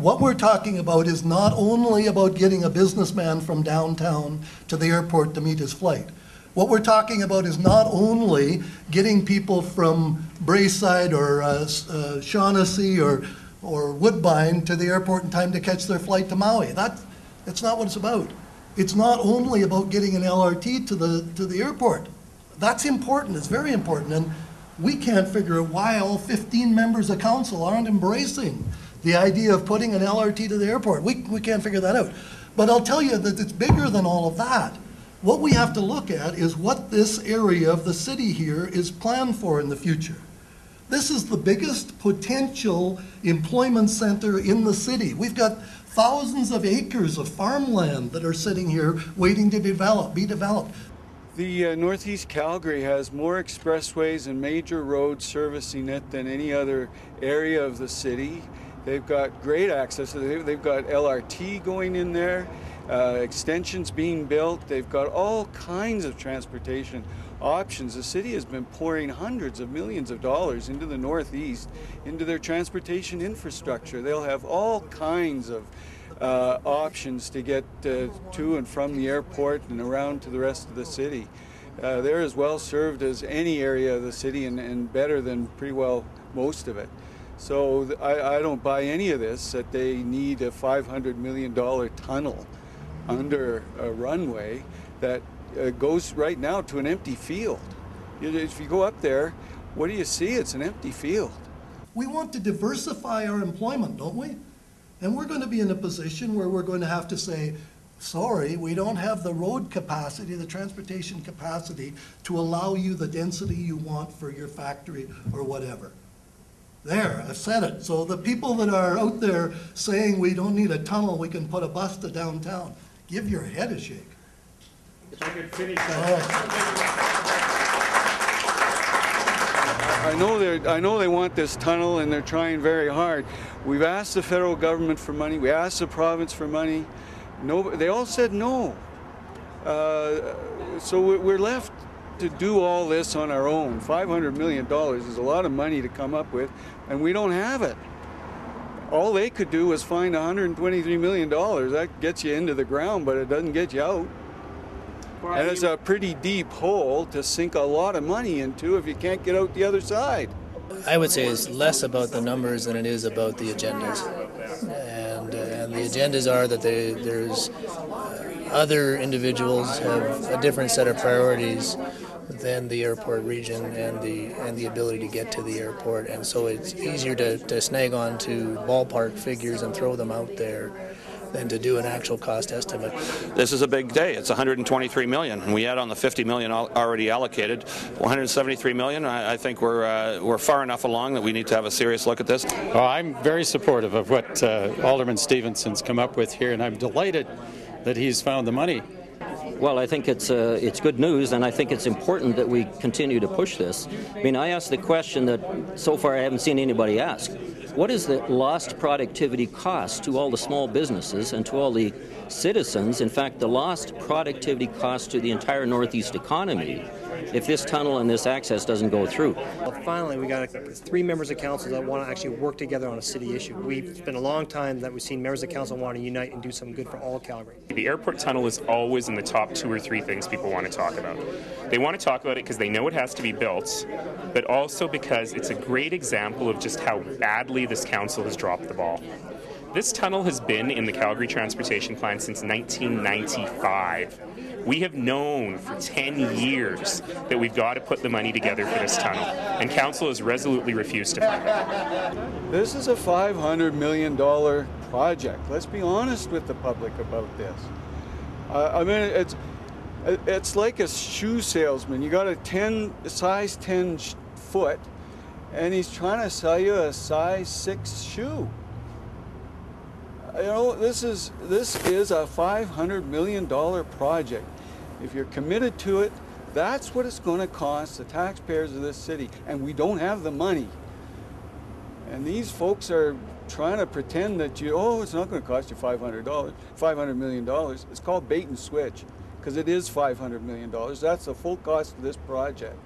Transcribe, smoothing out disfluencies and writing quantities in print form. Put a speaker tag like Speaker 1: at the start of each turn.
Speaker 1: what we're talking about is not only about getting a businessman from downtown to the airport to meet his flight. What we're talking about is not only getting people from Braeside or Shaughnessy or Woodbine to the airport in time to catch their flight to Maui. That's not what it's about. It's not only about getting an LRT to the airport. That's important, it's very important, and we can't figure out why all 15 members of council aren't embracing the idea of putting an LRT to the airport. We can't figure that out. But I'll tell you that it's bigger than all of that. What we have to look at is what this area of the city here is planned for in the future. This is the biggest potential employment center in the city. We've got thousands of acres of farmland that are sitting here waiting to be developed.
Speaker 2: The Northeast Calgary has more expressways and major roads servicing it than any other area of the city. They've got great access. They've got LRT going in there, extensions being built. They've got all kinds of transportation options. The city has been pouring hundreds of millions of dollars into the Northeast, into their transportation infrastructure. They'll have all kinds of options to get to and from the airport and around to the rest of the city. They're as well served as any area of the city and better than pretty well most of it. So I don't buy any of this, that they need a $500 million tunnel under a runway that goes right now to an empty field. If you go up there, what do you see? It's an empty field.
Speaker 1: We want to diversify our employment, don't we? And we're going to be in a position where we're going to have to say, sorry, we don't have the road capacity, the transportation capacity to allow you the density you want for your factory or whatever. There, I've said it. So the people that are out there saying we don't need a tunnel, we can put a bus to downtown, give your head a shake.
Speaker 3: If I could finish that.
Speaker 2: I know they want this tunnel and they're trying very hard. We've asked the federal government for money. We asked the province for money. No, they all said no. So we're left to do all this on our own. $500 million is a lot of money to come up with, and we don't have it. All they could do was find $123 million. That gets you into the ground, but it doesn't get you out. And it's a pretty deep hole to sink a lot of money into if you can't get out the other side.
Speaker 4: I would say it's less about the numbers than it is about the agendas. And the agendas are that there's other individuals have a different set of priorities than the airport region and the ability to get to the airport. And so it's easier to snag on to ballpark figures and throw them out there than to do an actual cost estimate.
Speaker 5: This is a big day. It's $123 million. We had on the $50 million already allocated. $173 million. I think we're far enough along that we need to have a serious look at this.
Speaker 6: Well, I'm very supportive of what Alderman Stevenson's come up with here, and I'm delighted that he's found the money.
Speaker 7: Well, I think it's good news, and I think it's important that we continue to push this. I mean, I asked the question that so far I haven't seen anybody ask. What is the lost productivity cost to all the small businesses and to all the citizens? In fact, the lost productivity cost to the entire Northeast economy if this tunnel and this access doesn't go through.
Speaker 8: Well, finally, we got 3 members of council that want to actually work together on a city issue. It's been a long time that we've seen members of council want to unite and do something good for all of Calgary.
Speaker 9: The airport tunnel is always in the top 2 or 3 things people want to talk about. They want to talk about it because they know it has to be built, but also because it's a great example of just how badly this council has dropped the ball. This tunnel has been in the Calgary Transportation Plan since 1995. We have known for 10 years that we've got to put the money together for this tunnel, and council has resolutely refused to fund it.
Speaker 2: This is a $500 million project. Let's be honest with the public about this. I mean, it's like a shoe salesman. You got a size 10 foot, and he's trying to sell you a size 6 shoe. You know, this is a $500 million project. If you're committed to it, that's what it's going to cost the taxpayers of this city, and we don't have the money. And these folks are trying to pretend that it's not going to cost you $500 million. It's called bait and switch, because it is $500 million. That's the full cost of this project.